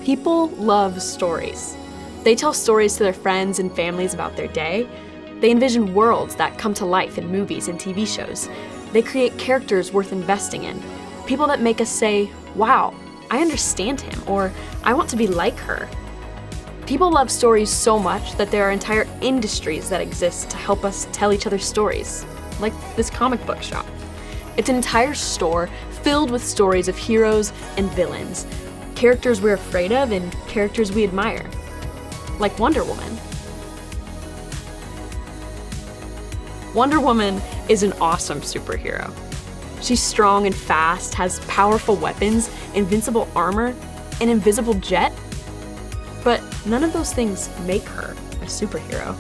People love stories. They tell stories to their friends and families about their day. They envision worlds that come to life in movies and TV shows. They create characters worth investing in. People that make us say, wow, I understand him, or I want to be like her. People love stories so much that there are entire industries that exist to help us tell each other stories, like this comic book shop. It's an entire store filled with stories of heroes and villains, characters we're afraid of and characters we admire, like Wonder Woman. Wonder Woman is an awesome superhero. She's strong and fast, has powerful weapons, invincible armor, an invisible jet. But none of those things make her a superhero.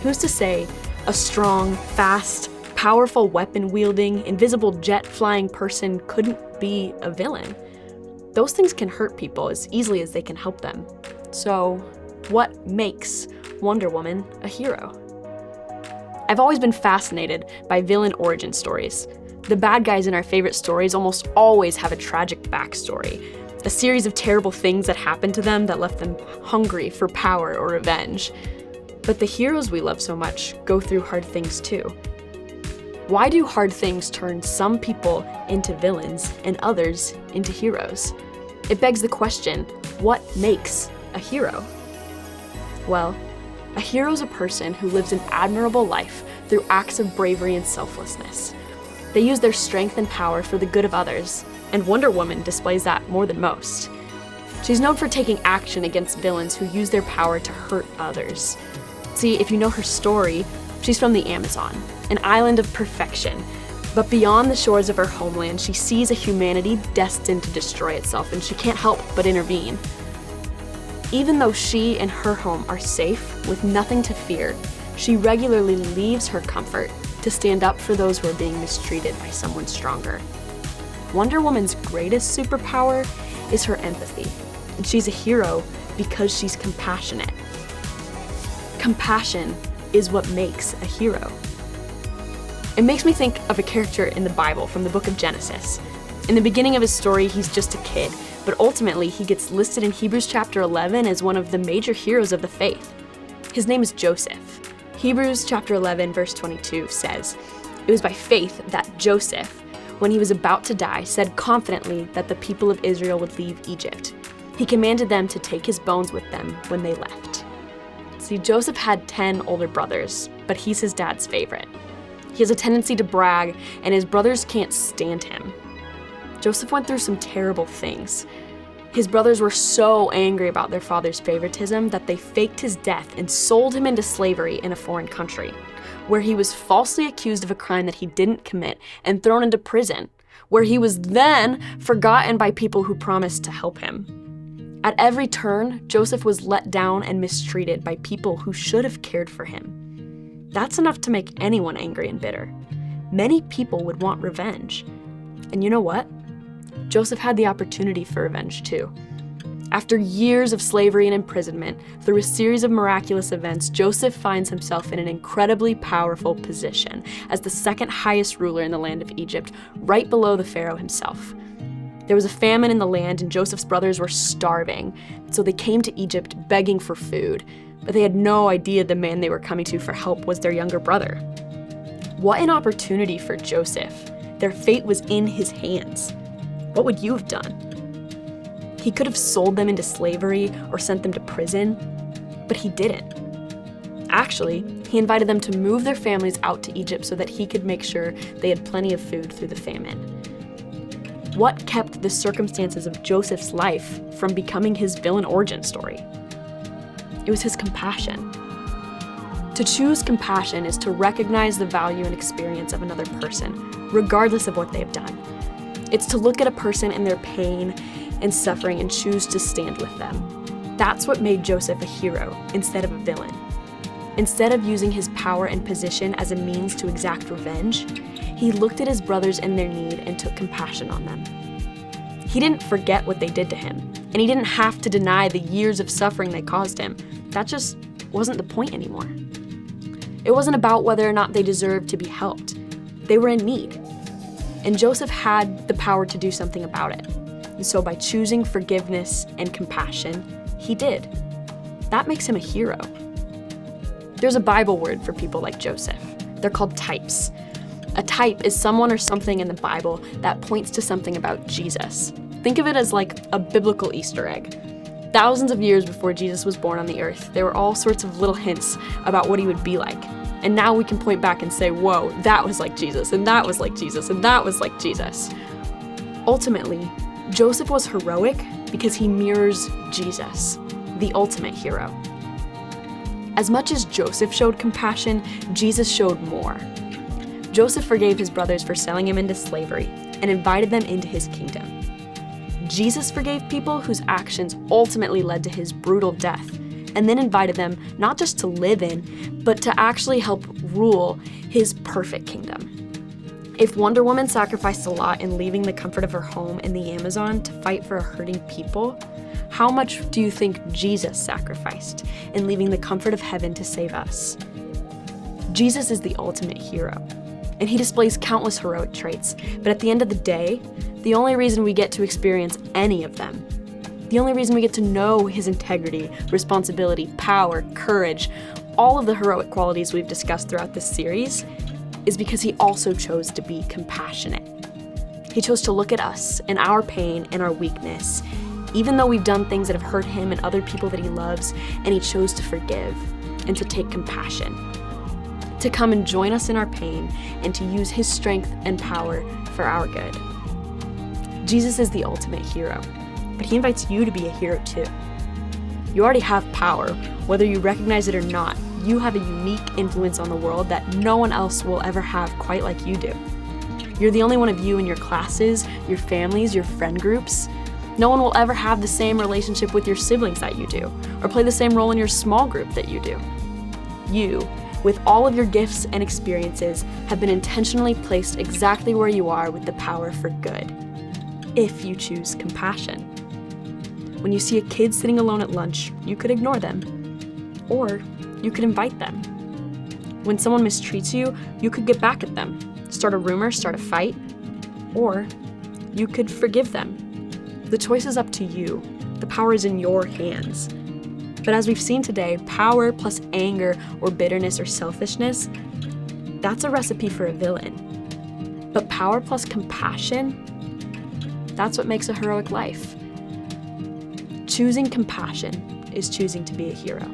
Who's to say a strong, fast, powerful weapon-wielding, invisible jet-flying person couldn't be a villain? Those things can hurt people as easily as they can help them. So, what makes Wonder Woman a hero? I've always been fascinated by villain origin stories. The bad guys in our favorite stories almost always have a tragic backstory, a series of terrible things that happened to them that left them hungry for power or revenge. But the heroes we love so much go through hard things too. Why do hard things turn some people into villains and others into heroes? It begs the question, what makes a hero? Well, a hero is a person who lives an admirable life through acts of bravery and selflessness. They use their strength and power for the good of others, and Wonder Woman displays that more than most. She's known for taking action against villains who use their power to hurt others. See, if you know her story, she's from the Amazon, an island of perfection. But beyond the shores of her homeland, she sees a humanity destined to destroy itself, and she can't help but intervene. Even though she and her home are safe, with nothing to fear, she regularly leaves her comfort to stand up for those who are being mistreated by someone stronger. Wonder Woman's greatest superpower is her empathy, and she's a hero because she's compassionate. Compassion is what makes a hero. It makes me think of a character in the Bible from the book of Genesis. In the beginning of his story, he's just a kid, but ultimately he gets listed in Hebrews chapter 11 as one of the major heroes of the faith. His name is Joseph. Hebrews chapter 11 verse 22 says, "It was by faith that Joseph, when he was about to die, said confidently that the people of Israel would leave Egypt. He commanded them to take his bones with them when they left." See, Joseph had 10 older brothers, but he's his dad's favorite. He has a tendency to brag, and his brothers can't stand him. Joseph went through some terrible things. His brothers were so angry about their father's favoritism that they faked his death and sold him into slavery in a foreign country, where he was falsely accused of a crime that he didn't commit and thrown into prison, where he was then forgotten by people who promised to help him. At every turn, Joseph was let down and mistreated by people who should have cared for him. That's enough to make anyone angry and bitter. Many people would want revenge. And you know what? Joseph had the opportunity for revenge too. After years of slavery and imprisonment, through a series of miraculous events, Joseph finds himself in an incredibly powerful position as the second highest ruler in the land of Egypt, right below the Pharaoh himself. There was a famine in the land and Joseph's brothers were starving, so they came to Egypt begging for food, but they had no idea the man they were coming to for help was their younger brother. What an opportunity for Joseph. Their fate was in his hands. What would you have done? He could have sold them into slavery or sent them to prison, but he didn't. Actually, he invited them to move their families out to Egypt so that he could make sure they had plenty of food through the famine. What kept the circumstances of Joseph's life from becoming his villain origin story? It was his compassion. To choose compassion is to recognize the value and experience of another person, regardless of what they've done. It's to look at a person in their pain and suffering and choose to stand with them. That's what made Joseph a hero instead of a villain. Instead of using his power and position as a means to exact revenge, he looked at his brothers and their need and took compassion on them. He didn't forget what they did to him, and he didn't have to deny the years of suffering they caused him. That just wasn't the point anymore. It wasn't about whether or not they deserved to be helped. They were in need. And Joseph had the power to do something about it. And so by choosing forgiveness and compassion, he did. That makes him a hero. There's a Bible word for people like Joseph. They're called types. A type is someone or something in the Bible that points to something about Jesus. Think of it as like a biblical Easter egg. Thousands of years before Jesus was born on the earth, there were all sorts of little hints about what he would be like. And now we can point back and say, whoa, that was like Jesus, and that was like Jesus, and that was like Jesus. Ultimately, Joseph was heroic because he mirrors Jesus, the ultimate hero. As much as Joseph showed compassion, Jesus showed more. Joseph forgave his brothers for selling him into slavery and invited them into his kingdom. Jesus forgave people whose actions ultimately led to his brutal death, and then invited them not just to live in, but to actually help rule his perfect kingdom. If Wonder Woman sacrificed a lot in leaving the comfort of her home in the Amazon to fight for a hurting people, how much do you think Jesus sacrificed in leaving the comfort of heaven to save us? Jesus is the ultimate hero, and he displays countless heroic traits, but at the end of the day, the only reason we get to experience any of them, the only reason we get to know his integrity, responsibility, power, courage, all of the heroic qualities we've discussed throughout this series, is because he also chose to be compassionate. He chose to look at us and our pain and our weakness, even though we've done things that have hurt him and other people that he loves, and he chose to forgive and to take compassion, to come and join us in our pain and to use his strength and power for our good. Jesus is the ultimate hero, but he invites you to be a hero too. You already have power, whether you recognize it or not. You have a unique influence on the world that no one else will ever have quite like you do. You're the only one of you in your classes, your families, your friend groups. No one will ever have the same relationship with your siblings that you do, or play the same role in your small group that you do. You, with all of your gifts and experiences, have been intentionally placed exactly where you are with the power for good, if you choose compassion. When you see a kid sitting alone at lunch, you could ignore them, or you could invite them. When someone mistreats you, you could get back at them, start a rumor, start a fight, or you could forgive them. The choice is up to you. The power is in your hands. But as we've seen today, power plus anger or bitterness or selfishness, that's a recipe for a villain. But power plus compassion, that's what makes a heroic life. Choosing compassion is choosing to be a hero.